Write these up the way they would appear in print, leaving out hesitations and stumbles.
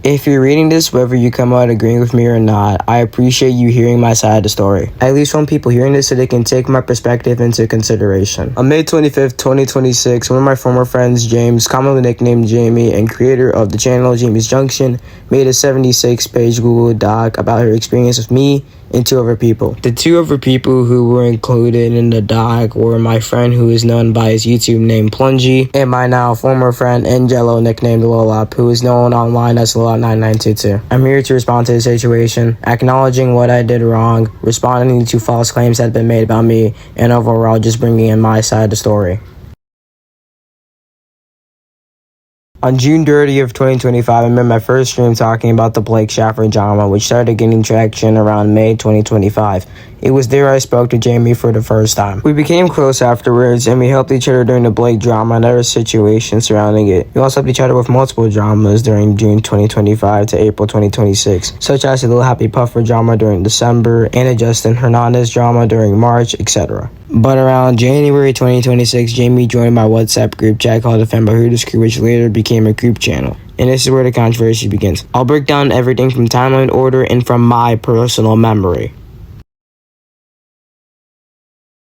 If you're reading this, whether you come out agreeing with me or not, I appreciate you hearing my side of the story. I at least want people hearing this so they can take my perspective into consideration. On May 25th, 2026, one of my former friends, James, commonly nicknamed Jamie, and creator of the channel Jamie's Junction, made a 76-page Google Doc about her experience with me and two other people. The two other people who were included in the doc were my friend who is known by his YouTube name Plungy, and my now former friend Angelo, nicknamed Lolop, who is known online as Lolop9922. I'm here to respond to the situation, acknowledging what I did wrong, responding to false claims that have been made about me, and overall just bringing in my side of the story. On June 30th, 2025, I made my first stream talking about the Blake Shafford drama, which started gaining traction around May 2025. It was there I spoke to Jamie for the first time. We became close afterwards, and we helped each other during the Blake drama and other situations surrounding it. We also helped each other with multiple dramas during June 2025 to April 2026, such as the Lil Happy Puffer drama during December, and the Justin Hernandez drama during March, etc. But around January 2026, Jamie joined my WhatsApp group chat called the Femboy Hooters Crew, which later became a group channel. And this is where the controversy begins. I'll break down everything from timeline order and from my personal memory.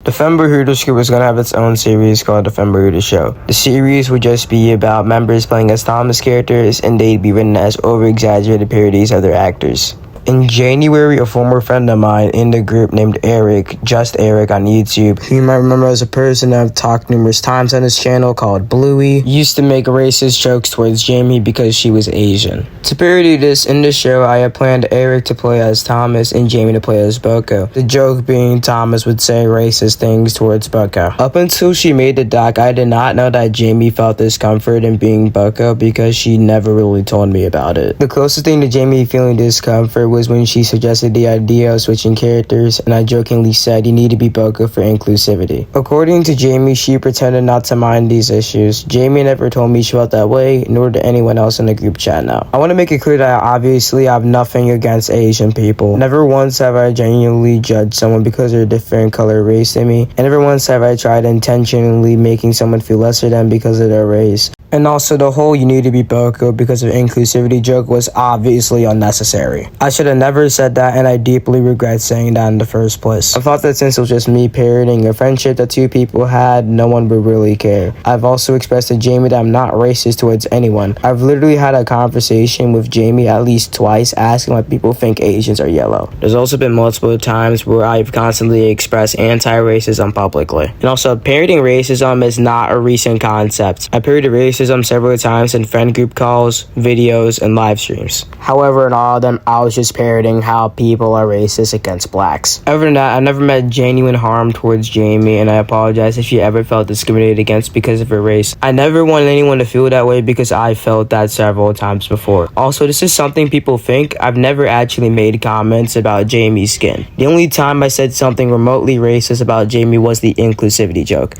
The Femboy Hooters Crew was going to have its own series called The Femboy Hooters Show. The series would just be about members playing as Thomas characters, and they'd be written as over-exaggerated parodies of their actors. In January, a former friend of mine in the group named Eric, just Eric on YouTube, who you might remember as a person I've talked numerous times on his channel called Bluey, used to make racist jokes towards Jamie because she was Asian. To parody this, in the show, I had planned Eric to play as Thomas and Jamie to play as Boko. The joke being Thomas would say racist things towards Boko. Up until she made the doc, I did not know that Jamie felt discomfort in being Boko because she never really told me about it. The closest thing to Jamie feeling discomfort was when she suggested the idea of switching characters, and I jokingly said you need to be Boko for inclusivity. According to Jamie, she pretended not to mind these issues. Jamie never told me she felt that way, nor did anyone else in the group chat now. I want to make it clear that obviously I have nothing against Asian people. Never once have I genuinely judged someone because they're a different color race than me, and never once have I tried intentionally making someone feel lesser than because of their race. And also, the whole you need to be Boko because of inclusivity joke was obviously unnecessary. I should have never said that, and I deeply regret saying that in the first place. I thought that since it was just me parodying a friendship that two people had, no one would really care. I've also expressed to Jamie that I'm not racist towards anyone. I've literally had a conversation with Jamie at least twice asking why people think Asians are yellow. There's also been multiple times where I've constantly expressed anti-racism publicly. And also, parodying racism is not a recent concept. I parodied racism several times in friend group calls, videos, and live streams. However, in all of them, I was just parodying how people are racist against blacks. Other than that, I never met genuine harm towards Jamie, and I apologize if she ever felt discriminated against because of her race. I never wanted anyone to feel that way because I felt that several times before. Also, this is something people think. I've never actually made comments about Jamie's skin. The only time I said something remotely racist about Jamie was the inclusivity joke.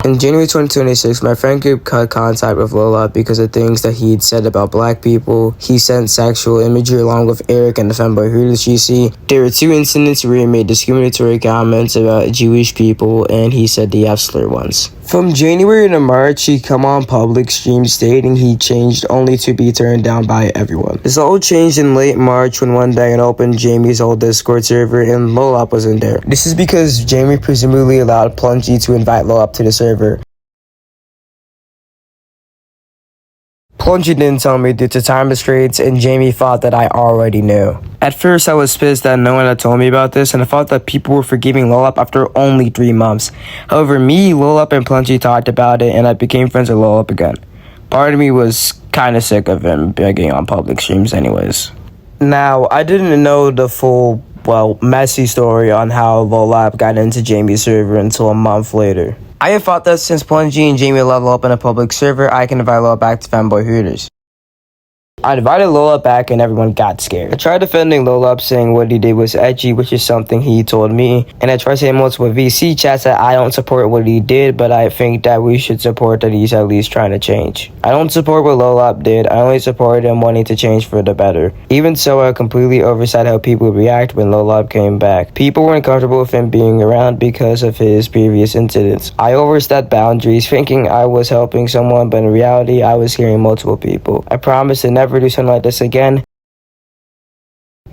In January 2026, my friend group cut contact with Lola because of things that he'd said about black people. He sent sexual imagery along with Eric and the Femboy Hooters GC. There were two incidents where he made discriminatory comments about Jewish people, and he said the F-slur ones. From January to March, he come on public stream stating he changed only to be turned down by everyone. This all changed in late March when one day I opened Jamie's old Discord server and Lolop was in there. This is because Jamie presumably allowed Plungy to invite Lolop to the server. Plungy didn't tell me due to time restraints, and Jamie thought that I already knew. At first, I was pissed that no one had told me about this, and I thought that people were forgiving Lolop after only 3 months. However, me, Lolop, and Plungy talked about it, and I became friends with Lolop again. Part of me was kind of sick of him begging on public streams anyways. Now, I didn't know the full, messy story on how Lolop got into Jamie's server until a month later. I have thought that since Plungy and Jamie level up in a public server, I can invite Lolop back to Femboy Hooters. I invited Lola back and everyone got scared. I tried defending Lola up, saying what he did was edgy, which is something he told me. And I tried saying multiple VC chats that I don't support what he did, but I think that we should support that he's at least trying to change. I don't support what Lola did. I only support him wanting to change for the better. Even so, I completely oversight how people react when Lola came back. People weren't comfortable with him being around because of his previous incidents. I overstepped boundaries, thinking I was helping someone, but in reality, I was scaring multiple people. I promise to never do something like this again,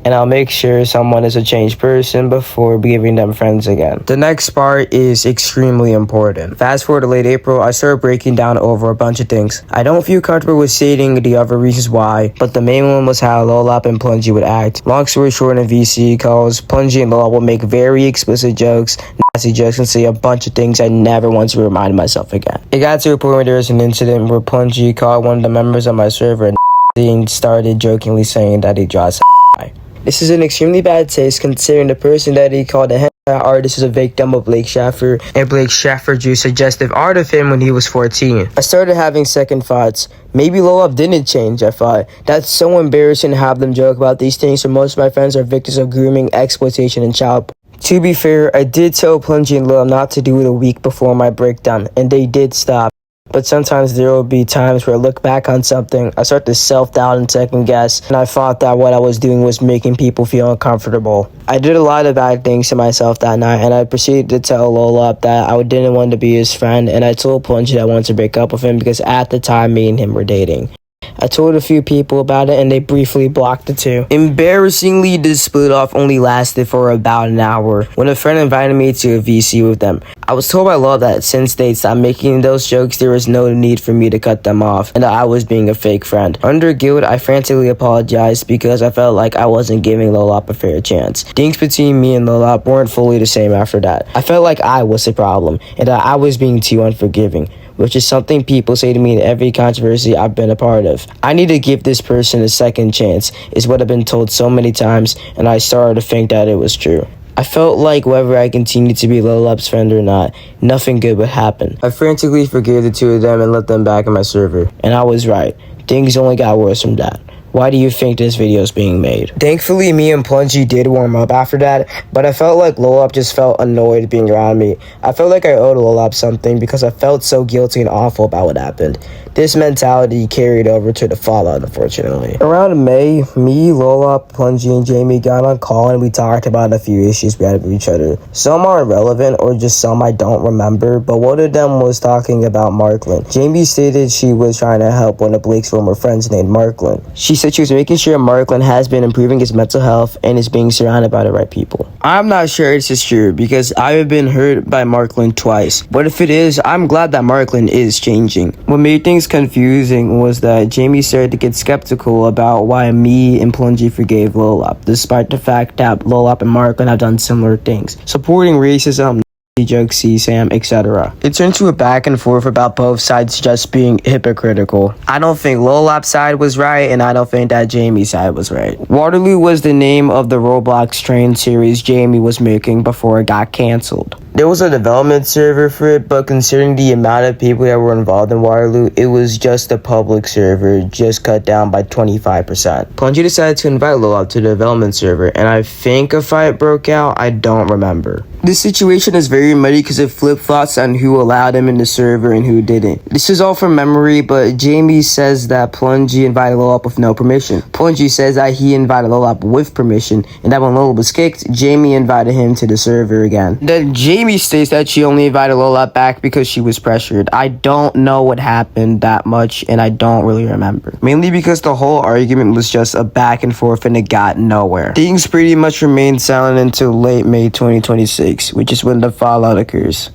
and I'll make sure someone is a changed person before giving them friends again. The next part is extremely important. Fast forward to late April, I started breaking down over a bunch of things. I don't feel comfortable with stating the other reasons why, but the main one was how Lolap and Plungy would act. Long story short, in VC calls, Plungy and Lolap will make very explicit jokes, nasty jokes, and say a bunch of things I never want to remind myself again. It got to a point where there was an incident where Plungy called one of the members of my server and started jokingly saying that he draws. This is an extremely bad taste considering the person that he called a hentai artist is a victim of Blake Schaffer, and Blake Schaffer drew suggestive art of him when he was 14. I started having second thoughts. Maybe Lolap didn't change, I thought. That's so embarrassing to have them joke about these things, for most of my friends are victims of grooming, exploitation, and child. To be fair, I did tell Plungy and Lolap not to do it a week before my breakdown, and they did stop. But sometimes there will be times where I look back on something, I start to self-doubt and second-guess, and I thought that what I was doing was making people feel uncomfortable. I did a lot of bad things to myself that night, and I proceeded to tell Lolap that I didn't want to be his friend, and I told Plungy that I wanted to break up with him because at the time me and him were dating. I told a few people about it and they briefly blocked the two. Embarrassingly, this split off only lasted for about an hour when a friend invited me to a VC with them. I was told by Law that since they stopped making those jokes, there was no need for me to cut them off and that I was being a fake friend. Under guilt, I frantically apologized because I felt like I wasn't giving Lolap a fair chance. Things between me and Lolap weren't fully the same after that. I felt like I was the problem and that I was being too unforgiving, which is something people say to me in every controversy I've been a part of. I need to give this person a second chance, is what I've been told so many times, and I started to think that it was true. I felt like whether I continued to be Lolap's friend or not, nothing good would happen. I frantically forgave the two of them and let them back in my server, and I was right. Things only got worse from that. Why do you think this video is being made? Thankfully, me and Plungy did warm up after that, but I felt like Lolap just felt annoyed being around me. I felt like I owed Lolap something because I felt so guilty and awful about what happened. This mentality carried over to the fallout, unfortunately. Around May, me, Lolap, Plungy, and Jamie got on call and we talked about a few issues we had with each other. Some are irrelevant or just some I don't remember, but one of them was talking about Marklin. Jamie stated she was trying to help one of Blake's former friends named Marklin. She said she was making sure Marklin has been improving his mental health and is being surrounded by the right people. I'm not sure this is true because I've been hurt by Marklin twice, but if it is, I'm glad that Marklin is changing. What made things confusing was that Jamie started to get skeptical about why me and Plungy forgave Lolap, despite the fact that Lolap and Marklin have done similar things, supporting racism, jokes, CSAM, etc. It turned to a back and forth about both sides just being hypocritical. I don't think Lolap's side was right, and I don't think that Jamie's side was right. Waterloo was the name of the Roblox train series Jamie was making before it got canceled. There was a development server for it, but considering the amount of people that were involved in Waterloo, it was just a public server, just cut down by 25%. Plungy decided to invite Lolap to the development server, and I think a fight broke out. I don't remember. This situation is very muddy because it flip-flops on who allowed him in the server and who didn't. This is all from memory, but Jamie says that Plungy invited Lolap with no permission. Plungy says that he invited Lolap with permission, and that when Lolap was kicked, Jamie invited him to the server again. Then Jamie states that she only invited Lolap back because she was pressured. I don't know what happened that much, and I don't really remember. Mainly because the whole argument was just a back and forth and it got nowhere. Things pretty much remained silent until late May 2026, which is when the fallout occurs.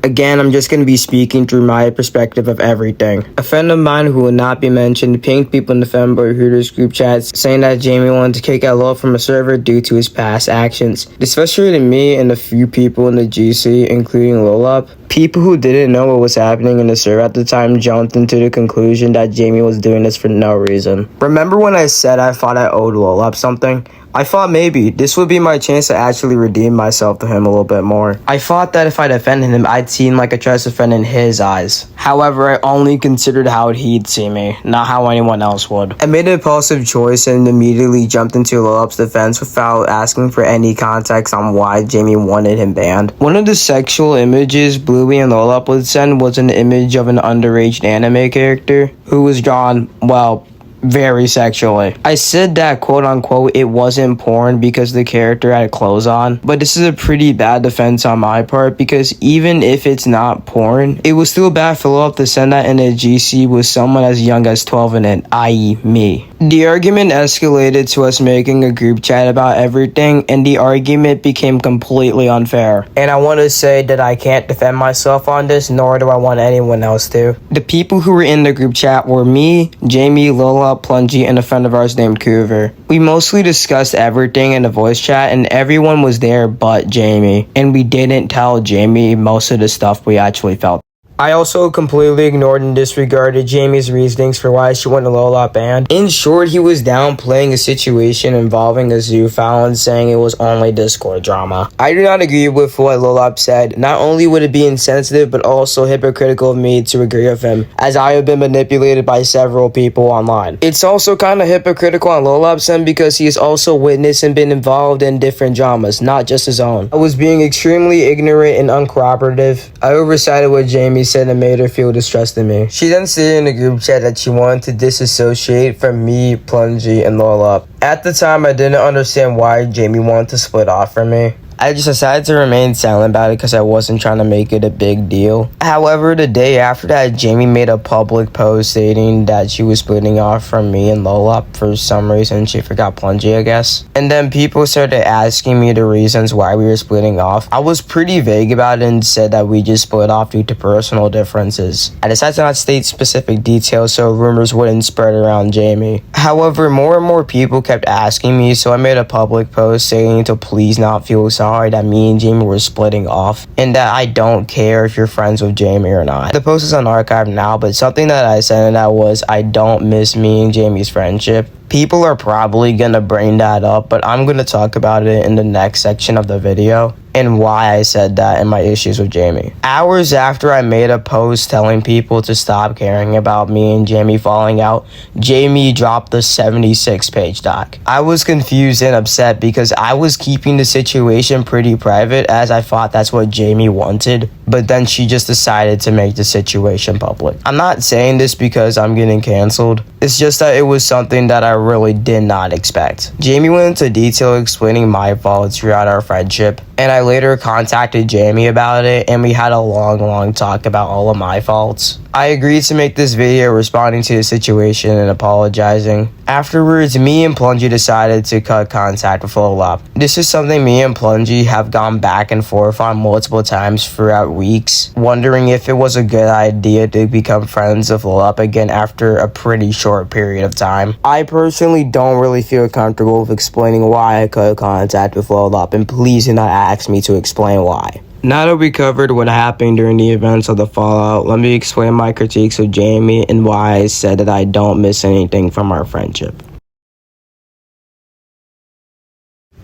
Again, I'm just going to be speaking through my perspective of everything. A friend of mine who will not be mentioned pinged people in the Fanboy Hooters group chats saying that Jamie wanted to kick out Lolap from a server due to his past actions. This frustrated me and a few people in the GC, including Lolap. People who didn't know what was happening in the server at the time jumped into the conclusion that Jamie was doing this for no reason. Remember when I said I thought I owed Lolap something? I thought maybe this would be my chance to actually redeem myself to him a little bit more. I thought that if I defended him, I'd seem like a trusted friend in his eyes. However, I only considered how he'd see me, not how anyone else would. I made an impulsive choice and immediately jumped into Lolup's defense without asking for any context on why Jamie wanted him banned. One of the sexual images Bluey and Lolup would send was an image of an underage anime character who was drawn, well, very sexually. I said that quote unquote it wasn't porn because the character had clothes on, but this is a pretty bad defense on my part because even if it's not porn, it was still bad for Lolup to send that in a GC with someone as young as 12 in it, i.e. me. The argument escalated to us making a group chat about everything, and the argument became completely unfair. And I want to say that I can't defend myself on this, nor do I want anyone else to. The people who were in the group chat were me, Jamie, Lola, Plungy, and a friend of ours named Coover. We mostly discussed everything in the voice chat, and everyone was there but Jamie. And we didn't tell Jamie most of the stuff we actually felt. I also completely ignored and disregarded Jamie's reasonings for why she wanted Lolop banned. In short, he was downplaying a situation involving a zoophile and saying it was only Discord drama. I do not agree with what Lolop said. Not only would it be insensitive, but also hypocritical of me to agree with him, as I have been manipulated by several people online. It's also kind of hypocritical on Lolop's end because he has also witnessed and been involved in different dramas, not just his own. I was being extremely ignorant and uncooperative. I oversided what Jamie said and made her feel distrust in me. She then stated in the group chat that she wanted to disassociate from me, Plungy, and Lolop. At the time, I didn't understand why Jamie wanted to split off from me. I just decided to remain silent about it because I wasn't trying to make it a big deal. However, the day after that, Jamie made a public post stating that she was splitting off from me and Lolop for some reason. She forgot Plungy, I guess. And then people started asking me the reasons why we were splitting off. I was pretty vague about it and said that we just split off due to personal differences. I decided to not state specific details so rumors wouldn't spread around Jamie. However, more and more people kept asking me, so I made a public post saying to please not feel sorry that me and Jamie were splitting off and that I don't care if you're friends with Jamie or not. The post is on archive now, but something that I said in that was I don't miss me and Jamie's friendship. People are probably gonna bring that up, but I'm gonna talk about it in the next section of the video and why I said that and my issues with Jamie. Hours after I made a post telling people to stop caring about me and Jamie falling out, Jamie dropped the 76-page doc. I was confused and upset because I was keeping the situation pretty private as I thought that's what Jamie wanted, but then she just decided to make the situation public. I'm not saying this because I'm getting canceled. It's just that it was something that I really did not expect. Jamie went into detail explaining my faults throughout our friendship, and I later contacted Jamie about it, and we had a long talk about all of my faults. I agreed to make this video responding to the situation and apologizing. Afterwards, me and Plungy decided to cut contact with Lolop. This is something me and Plungy have gone back and forth on multiple times throughout weeks, wondering if it was a good idea to become friends with Lolop again after a pretty short period of time. I personally don't really feel comfortable with explaining why I cut contact with Lolop, and please do not ask me to explain why. Now that we covered what happened during the events of the fallout, let me explain my critiques of Jamie and why I said that I don't miss anything from our friendship.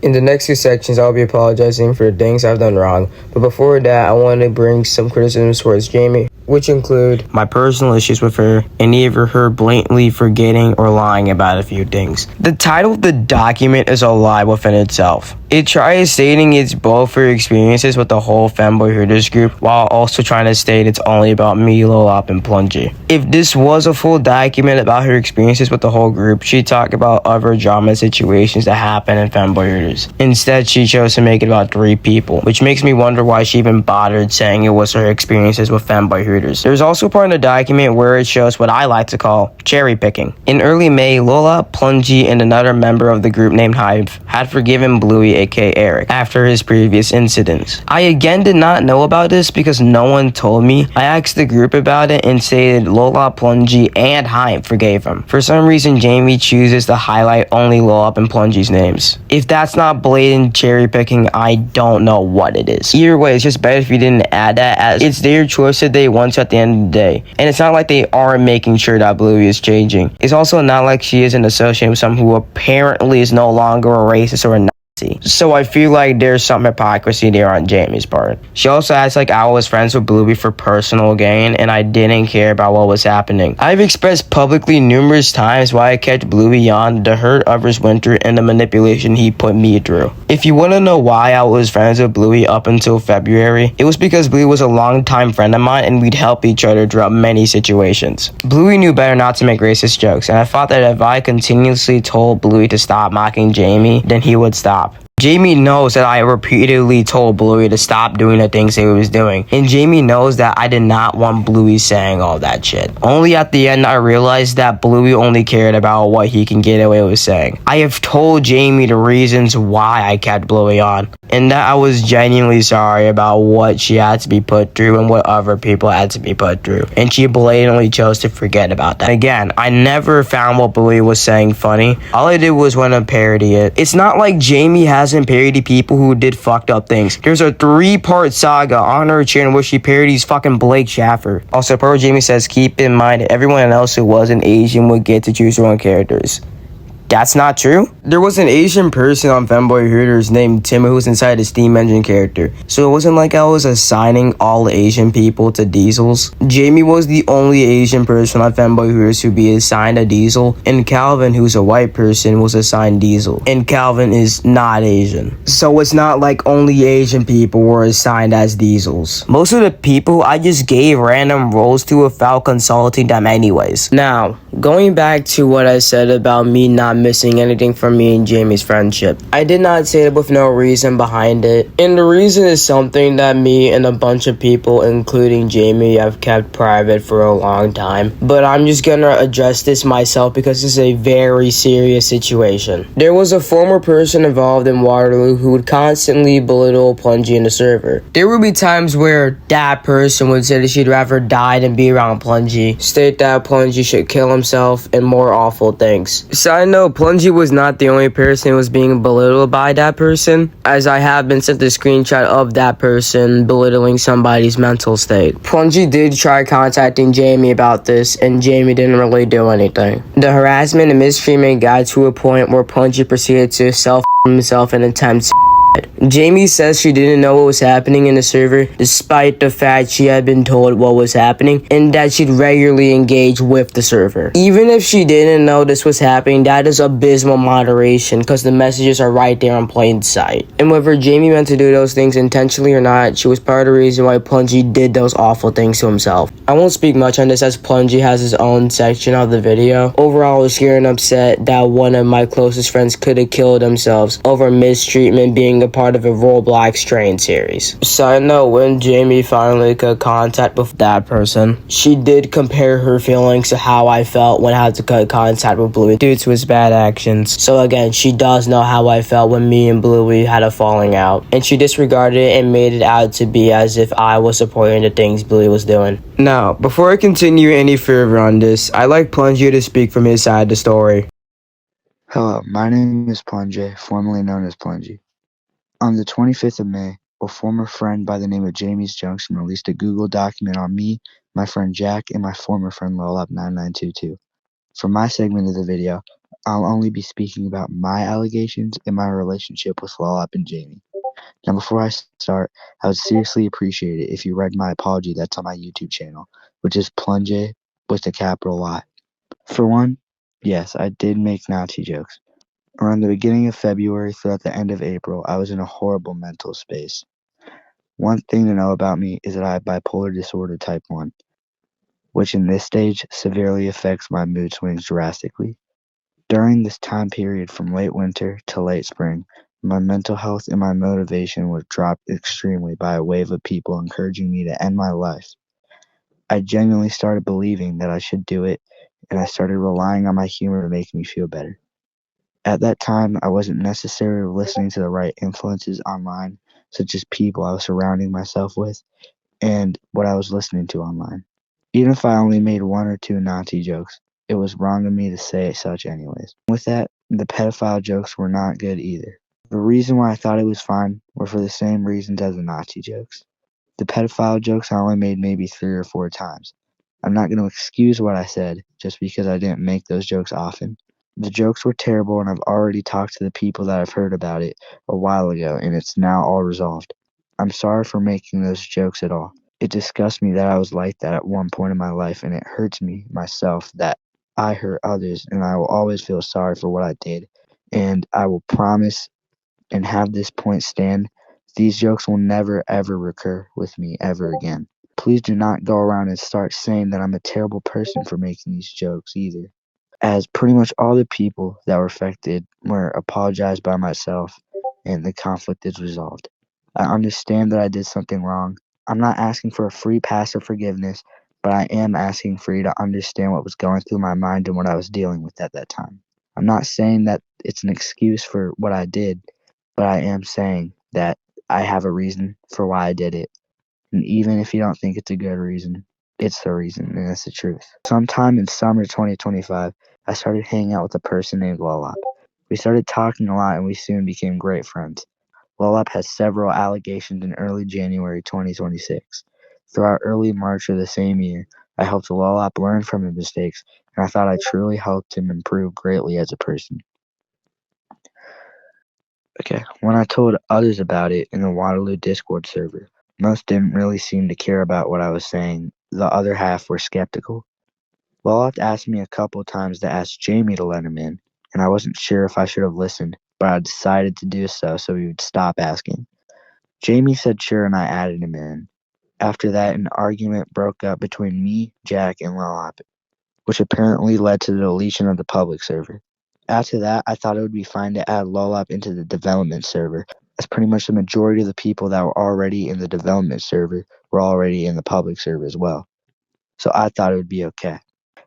In the next two sections, I'll be apologizing for the things I've done wrong, but before that, I want to bring some criticisms towards Jamie, which include my personal issues with her, and either her blatantly forgetting or lying about a few things. The title of the document is a lie within itself. It tries stating it's both her experiences with the whole Femboy Hooters group, while also trying to state it's only about me, Lolop, and Plungy. If this was a full document about her experiences with the whole group, she'd talk about other drama situations that happen in Femboy Hooters. Instead, she chose to make it about 3 people, which makes me wonder why she even bothered saying it was her experiences with Femboy Hooters. There's also a part in the document where it shows what I like to call cherry picking. In early May, Lola, Plungy, and another member of the group named Hive had forgiven Bluey aka Eric, after his previous incidents. I again did not know about this because no one told me. I asked the group about it and stated Lola, Plungy, and Haim forgave him. For some reason, Jamie chooses to highlight only Lola and Plungy's names. If that's not blatant cherry picking, I don't know what it is. Either way, it's just better if you didn't add that, as it's their choice that they want at the end of the day. And it's not like they aren't making sure that Bluey is changing. It's also not like she isn't associated with someone who apparently is no longer a racist or a Nazi. So I feel like there's some hypocrisy there on Jamie's part. She also acts like I was friends with Bluey for personal gain and I didn't care about what was happening. I've expressed publicly numerous times why I kept Bluey on to hurt others Winter and the manipulation he put me through. If you want to know why I was friends with Bluey up until February, it was because Bluey was a longtime friend of mine and we'd help each other throughout many situations. Bluey knew better not to make racist jokes, and I thought that if I continuously told Bluey to stop mocking Jamie, then he would stop. Jamie knows that I repeatedly told Bluey to stop doing the things he was doing, and Jamie knows that I did not want Bluey saying all that shit. Only at the end I realized that Bluey only cared about what he can get away with saying. I have told Jamie the reasons why I kept Bluey on, and that I was genuinely sorry about what she had to be put through and what other people had to be put through, and she blatantly chose to forget about that. Again, I never found what Bluey was saying funny. All I did was want to parody it. It's not like Jamie hasn't parodied people who did fucked up things. There's a 3-part saga on her channel where she parodies fucking Blake Schaffer. Also, Pro Jamie says, keep in mind everyone else who wasn't Asian would get to choose their own characters. That's not true. There was an Asian person on Femboy Hooters named Tim who was inside a steam engine character. So it wasn't like I was assigning all Asian people to diesels. Jamie was the only Asian person on Femboy Hooters to be assigned a diesel, and Calvin, who's a white person, was assigned diesel. And Calvin is not Asian. So it's not like only Asian people were assigned as diesels. Most of the people I just gave random roles to without consulting them anyways. Now, going back to what I said about me not missing anything from me and Jamie's friendship. I did not say it with no reason behind it. And the reason is something that me and a bunch of people, including Jamie, have kept private for a long time. But I'm just gonna address this myself because this is a very serious situation. There was a former person involved in Waterloo who would constantly belittle Plungy in the server. There would be times where that person would say that she'd rather die than be around Plungy, state that Plungy should kill himself, and more awful things. Side note, Plungy was not the only person who was being belittled by that person, as I have been sent a screenshot of that person belittling somebody's mental state. Plungy did try contacting Jamie about this, and Jamie didn't really do anything. The harassment and mistreatment got to a point where Plungy proceeded to self himself and attempt Jamie says she didn't know what was happening in the server, despite the fact she had been told what was happening, and that she'd regularly engage with the server. Even if she didn't know this was happening, that is abysmal moderation, because the messages are right there in plain sight. And whether Jamie meant to do those things intentionally or not, she was part of the reason why Plungy did those awful things to himself. I won't speak much on this as Plungy has his own section of the video. Overall, I was scared and upset that one of my closest friends could have killed themselves over mistreatment being a part of a Roblox train series. Side note, when Jamie finally cut contact with that person, she did compare her feelings to how I felt when I had to cut contact with Bluey due to his bad actions. So again, she does know how I felt when me and Bluey had a falling out, and she disregarded it and made it out to be as if I was supporting the things Bluey was doing. Now, before I continue any further on this, I'd like Plungy to speak from his side of the story. Hello, my name is Plungy, formerly known as Plungy. On the 25th of May, a former friend by the name of Jamie's Junction released a Google document on me, my friend Jack, and my former friend Lolop9922. For my segment of the video, I'll only be speaking about my allegations and my relationship with Lolop and Jamie. Now before I start, I would seriously appreciate it if you read my apology that's on my YouTube channel, which is Plungy with a capital Y. For one, yes, I did make Nazi jokes. Around the beginning of February throughout the end of April, I was in a horrible mental space. One thing to know about me is that I have bipolar disorder type 1, which in this stage severely affects my mood swings drastically. During this time period from late winter to late spring, my mental health and my motivation was dropped extremely by a wave of people encouraging me to end my life. I genuinely started believing that I should do it, and I started relying on my humor to make me feel better. At that time, I wasn't necessarily listening to the right influences online, such as people I was surrounding myself with and what I was listening to online. Even if I only made one or two Nazi jokes, it was wrong of me to say such anyways. With that, the pedophile jokes were not good either. The reason why I thought it was fine were for the same reasons as the Nazi jokes. The pedophile jokes I only made maybe 3 or 4 times. I'm not going to excuse what I said just because I didn't make those jokes often. The jokes were terrible, and I've already talked to the people that I've heard about it a while ago, and it's now all resolved. I'm sorry for making those jokes at all. It disgusts me that I was like that at one point in my life, and it hurts me myself that I hurt others, and I will always feel sorry for what I did. And I will promise and have this point stand: these jokes will never ever recur with me ever again. Please do not go around and start saying that I'm a terrible person for making these jokes either, as pretty much all the people that were affected were apologized by myself and the conflict is resolved. I understand that I did something wrong. I'm not asking for a free pass or forgiveness, but I am asking for you to understand what was going through my mind and what I was dealing with at that time. I'm not saying that it's an excuse for what I did, but I am saying that I have a reason for why I did it. And even if you don't think it's a good reason, it's the reason, and it's the truth. Sometime in summer 2025, I started hanging out with a person named Lolop. We started talking a lot, and we soon became great friends. Lolop has several allegations in early January 2026. Throughout early March of the same year, I helped Lolop learn from his mistakes, and I thought I truly helped him improve greatly as a person. Okay, when I told others about it in the Waterloo Discord server, most didn't really seem to care about what I was saying. The other half were skeptical. Lolop asked me a couple times to ask Jamie to let him in, and I wasn't sure if I should have listened, but I decided to do so he would stop asking. Jamie said sure, and I added him in. After that, an argument broke up between me, Jack, and Lolop, which apparently led to the deletion of the public server. After that, I thought it would be fine to add Lolop into the development server, as pretty much the majority of the people that were already in the development server were already in the public server as well. So I thought it would be okay.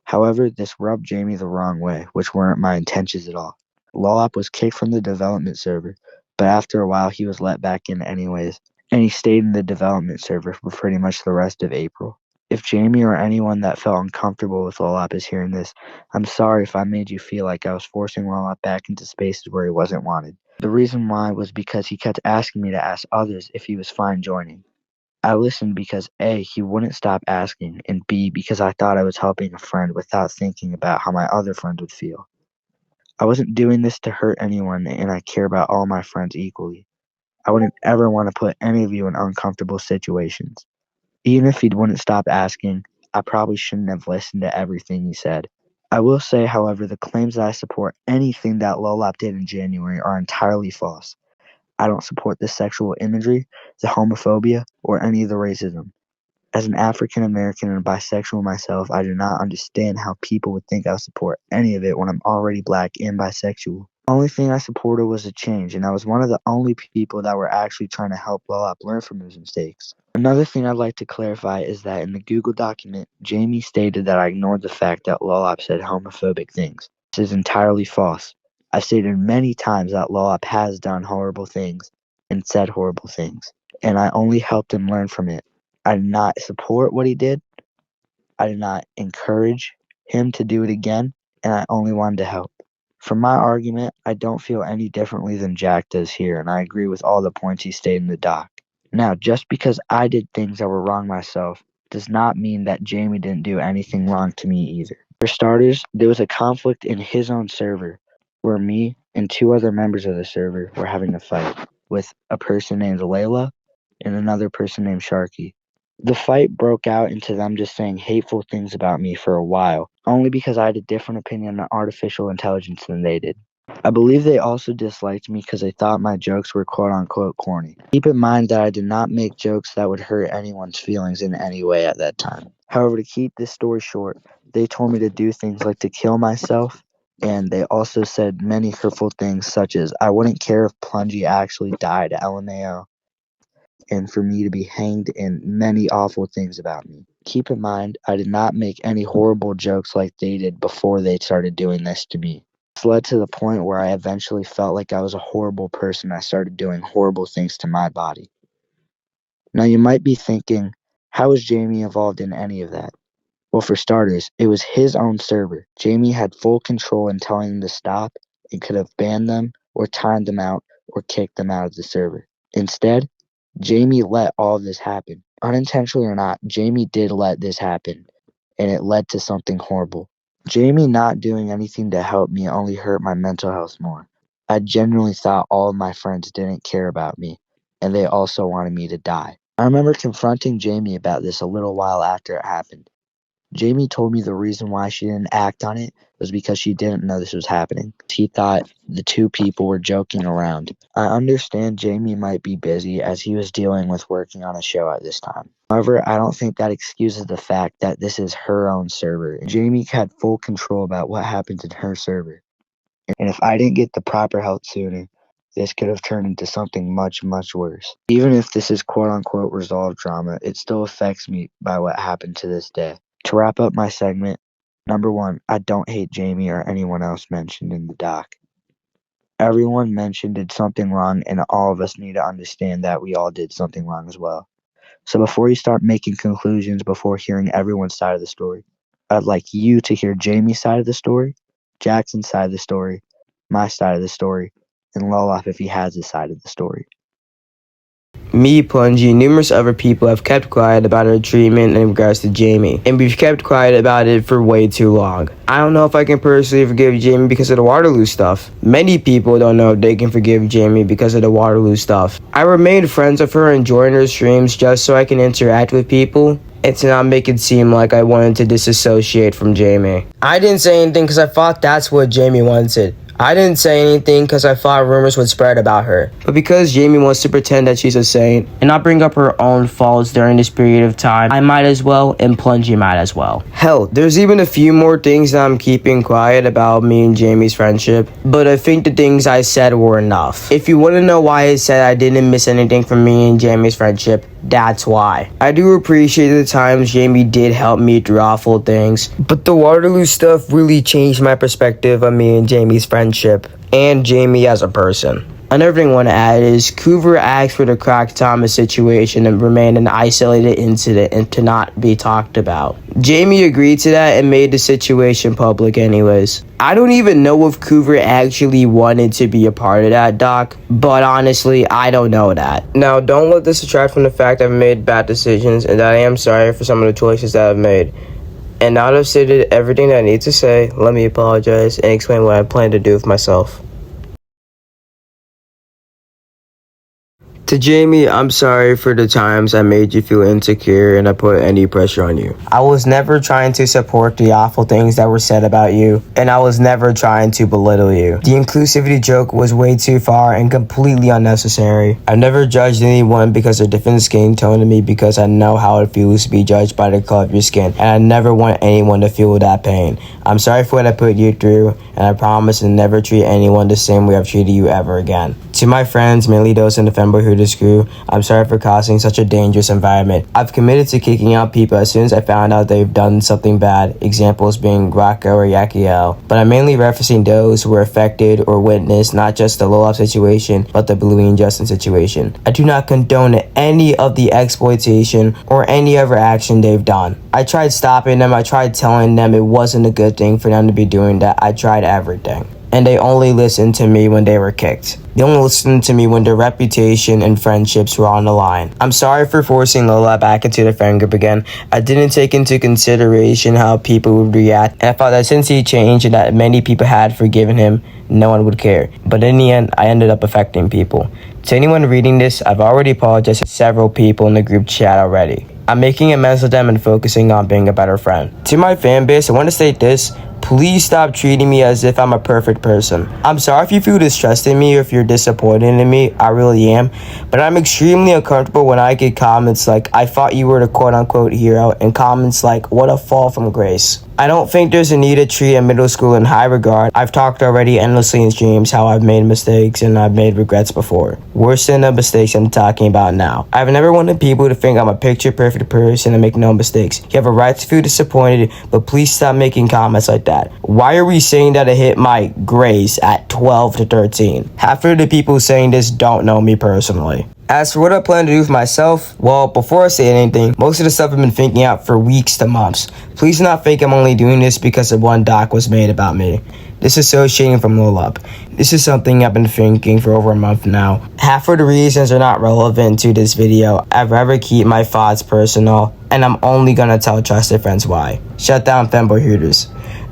However, this rubbed Jamie the wrong way, which weren't my intentions at all. Lolop was kicked from the development server, but after a while he was let back in anyways, and he stayed in the development server for pretty much the rest of April. If Jamie or anyone that felt uncomfortable with Lolop is hearing this, I'm sorry if I made you feel like I was forcing Lolop back into spaces where he wasn't wanted. The reason why was because he kept asking me to ask others if he was fine joining. I listened because A, he wouldn't stop asking, and B, because I thought I was helping a friend without thinking about how my other friends would feel. I wasn't doing this to hurt anyone, and I care about all my friends equally. I wouldn't ever want to put any of you in uncomfortable situations. Even if he wouldn't stop asking, I probably shouldn't have listened to everything he said. I will say, however, the claims that I support anything that Lolop did in January are entirely false. I don't support the sexual imagery, the homophobia, or any of the racism. As an African American and bisexual myself, I do not understand how people would think I support any of it when I'm already black and bisexual. The only thing I supported was a change, and I was one of the only people that were actually trying to help Lolop learn from his mistakes. Another thing I'd like to clarify is that in the Google document, Jamie stated that I ignored the fact that Lolop said homophobic things. This is entirely false. I've stated many times that Lolop has done horrible things and said horrible things, and I only helped him learn from it. I did not support what he did. I did not encourage him to do it again, and I only wanted to help. For my argument, I don't feel any differently than Jack does here, and I agree with all the points he stated in the doc. Now, just because I did things that were wrong myself does not mean that Jamie didn't do anything wrong to me either. For starters, there was a conflict in his own server where me and two other members of the server were having a fight with a person named Layla and another person named Sharky. The fight broke out into them just saying hateful things about me for a while, only because I had a different opinion on artificial intelligence than they did. I believe they also disliked me because they thought my jokes were quote unquote corny. Keep in mind that I did not make jokes that would hurt anyone's feelings in any way at that time. However, to keep this story short, they told me to do things like to kill myself, and they also said many hurtful things such as I wouldn't care if Plungy actually died, LMAO, and for me to be hanged, and many awful things about me. Keep in mind, I did not make any horrible jokes like they did before they started doing this to me. It's led to the point where I eventually felt like I was a horrible person. I started doing horrible things to my body. Now you might be thinking, how was Jamie involved in any of that? Well, for starters, it was his own server. Jamie had full control in telling them to stop and could have banned them or timed them out or kicked them out of the server. Instead, Jamie let all of this happen. Unintentionally or not, Jamie did let this happen, and it led to something horrible. Jamie not doing anything to help me only hurt my mental health more. I genuinely thought all of my friends didn't care about me, and they also wanted me to die. I remember confronting Jamie about this a little while after it happened. Jamie told me the reason why she didn't act on it was because she didn't know this was happening. He thought the two people were joking around. I understand Jamie might be busy as he was dealing with working on a show at this time. However, I don't think that excuses the fact that this is her own server. Jamie had full control about what happens in her server. And if I didn't get the proper help sooner, this could have turned into something much, much worse. Even if this is quote-unquote resolved drama, it still affects me by what happened to this day. To wrap up my segment, number one, I don't hate Jamie or anyone else mentioned in the doc. Everyone mentioned did something wrong, and all of us need to understand that we all did something wrong as well. So before you start making conclusions before hearing everyone's side of the story, I'd like you to hear Jamie's side of the story, Jackson's side of the story, my side of the story, and Loloff if he has his side of the story. Me, Plungy, and numerous other people have kept quiet about our treatment in regards to Jamie, and we've kept quiet about it for way too long. I don't know if I can personally forgive Jamie because of the Waterloo stuff. Many people don't know if they can forgive Jamie because of the Waterloo stuff. I remained friends with her and joined her streams just so I can interact with people and to not make it seem like I wanted to disassociate from Jamie. I didn't say anything because I thought that's what Jamie wanted. I didn't say anything because I thought rumors would spread about her. But because Jamie wants to pretend that she's a saint and not bring up her own faults during this period of time, I might as well, and Plungy might as well. Hell, there's even a few more things that I'm keeping quiet about me and Jamie's friendship, but I think the things I said were enough. If you want to know why I said I didn't miss anything from me and Jamie's friendship, that's why. I do appreciate the times Jamie did help me through awful things, but the Waterloo stuff really changed my perspective of me and Jamie's friendship, and Jamie as a person. Another thing I want to add is Coover asked for the Crack Thomas situation and remain an isolated incident and to not be talked about. Jamie agreed to that and made the situation public anyways. I don't even know if Coover actually wanted to be a part of that, Doc, but honestly, I don't know that. Now, don't let this detract from the fact I've made bad decisions and that I am sorry for some of the choices that I've made. And now that I've stated everything that I need to say, let me apologize and explain what I plan to do with myself. To Jamie, I'm sorry for the times I made you feel insecure and I put any pressure on you. I was never trying to support the awful things that were said about you, and I was never trying to belittle you. The inclusivity joke was way too far and completely unnecessary. I never judged anyone because of different skin tone to me because I know how it feels to be judged by the color of your skin, and I never want anyone to feel that pain. I'm sorry for what I put you through, and I promise to never treat anyone the same way I've treated you ever again. To my friends, mainly those in the Femboy Hooters crew, I'm sorry for causing such a dangerous environment. I've committed to kicking out people as soon as I found out they've done something bad, examples being Rocco or Yakiel. But I'm mainly referencing those who were affected or witnessed not just the Loloff situation, but the Bluey and Justin situation. I do not condone any of the exploitation or any other action they've done. I tried stopping them, I tried telling them it wasn't a good thing for them to be doing that. I tried everything. And they only listened to me when they were kicked. They only listened to me when their reputation and friendships were on the line. I'm sorry for forcing Lola back into the friend group again. I didn't take into consideration how people would react, and I thought that since he changed and that many people had forgiven him, no one would care. But in the end, I ended up affecting people. To anyone reading this, I've already apologized to several people in the group chat already. I'm making amends with them and focusing on being a better friend. To my fan base, I want to state this. Please stop treating me as if I'm a perfect person. I'm sorry if you feel distrust in me or if you're disappointed in me. I really am. But I'm extremely uncomfortable when I get comments like, I thought you were the quote-unquote hero, and comments like, what a fall from grace. I don't think there's a need to treat a middle school in high regard. I've talked already endlessly in streams how I've made mistakes and I've made regrets before. Worse than the mistakes I'm talking about now. I've never wanted people to think I'm a picture perfect person and make no mistakes. You have a right to feel disappointed, but please stop making comments like that. that? Why are we saying that it hit my grace at 12 to 13? Half of the people saying this don't know me personally. As for what I plan to do for myself, well, before I say anything, most of the stuff I've been thinking out for weeks to months. Please do not think I'm only doing this because of one doc was made about me. Disassociating from Lil Up. This is something I've been thinking for over a month now. Half of the reasons are not relevant to this video. I'd rather keep my thoughts personal, and I'm only gonna tell trusted friends why. Shut down femboy hooters.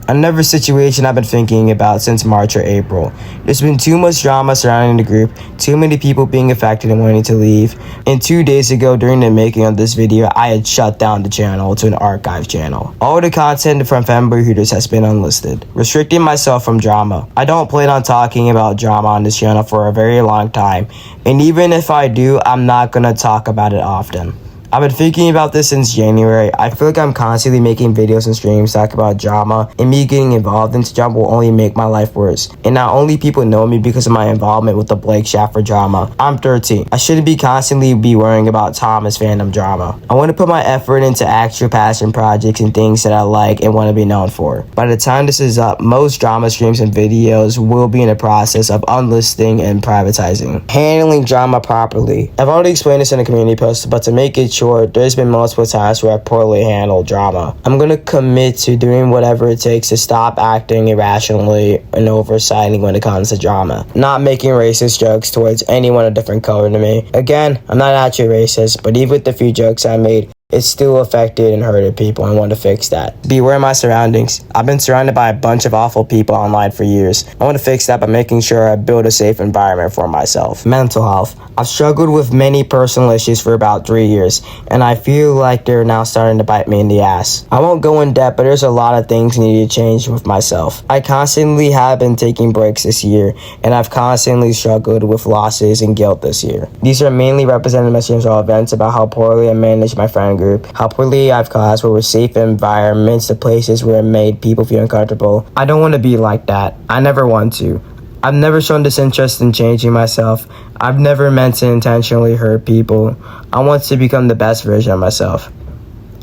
Another situation I've been thinking about since March or April. There's been too much drama surrounding the group, too many people being affected and wanting to leave, and 2 days ago during the making of this video, I had shut down the channel to an archive channel. All the content from Femboy Hooters has been unlisted, restricting myself from drama. I don't plan on talking about drama on this channel for a very long time, and even if I do, I'm not gonna talk about it often. I've been thinking about this since January. I feel like I'm constantly making videos and streams talk about drama, and me getting involved into drama will only make my life worse. And not only people know me because of my involvement with the Blake Shaffer drama. I'm 13. I shouldn't be constantly worrying about Thomas fandom drama. I want to put my effort into actual passion projects and things that I like and want to be known for. By the time this is up, most drama streams and videos will be in the process of unlisting and privatizing. Handling drama properly. I've already explained this in a community post, but to make it short, there's been multiple times where I poorly handled drama. I'm gonna commit to doing whatever it takes to stop acting irrationally and oversighting when it comes to drama. Not making racist jokes towards anyone a different color to me. Again, I'm not actually racist, but even with the few jokes I made, it still affected and hurted people, and I want to fix that. Beware of my surroundings. I've been surrounded by a bunch of awful people online for years. I want to fix that by making sure I build a safe environment for myself. Mental health. I've struggled with many personal issues for about 3 years, and I feel like they're now starting to bite me in the ass. I won't go in depth, but there's a lot of things I need to change with myself. I constantly have been taking breaks this year, and I've constantly struggled with losses and guilt this year. These are mainly represented messages or events about how poorly I managed my friend group, how poorly I've caused what were safe environments to places where it made people feel uncomfortable. I don't want to be like that. I never want to. I've never shown disinterest in changing myself. I've never meant to intentionally hurt people. I want to become the best version of myself.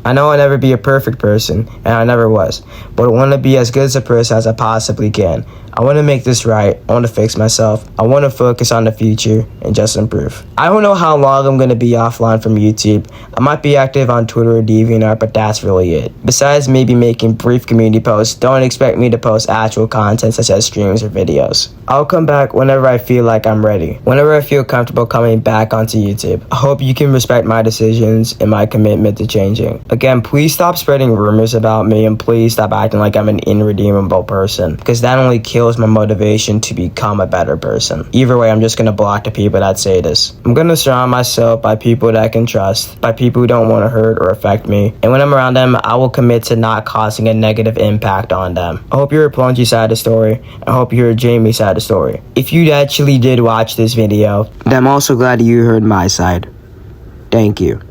I know I'll never be a perfect person, and I never was, but I want to be as good as a person as I possibly can. I want to make this right. I want to fix myself. I want to focus on the future and just improve. I don't know how long I'm going to be offline from YouTube. I might be active on Twitter or DeviantArt, but that's really it. Besides maybe making brief community posts, don't expect me to post actual content such as streams or videos. I'll come back whenever I feel like I'm ready. Whenever I feel comfortable coming back onto YouTube. I hope you can respect my decisions and my commitment to changing. Again, please stop spreading rumors about me, and please stop acting like I'm an irredeemable person, because that only kills my motivation to become a better person. Either way, I'm just gonna block the people that say this. I'm gonna surround myself by people that I can trust, by people who don't want to hurt or affect me, and when I'm around them, I will commit to not causing a negative impact on them. I hope you heard Plungy's side of the story. I hope you heard Jamie's side of the story. If you actually did watch this video, then I'm also glad you heard my side. Thank you.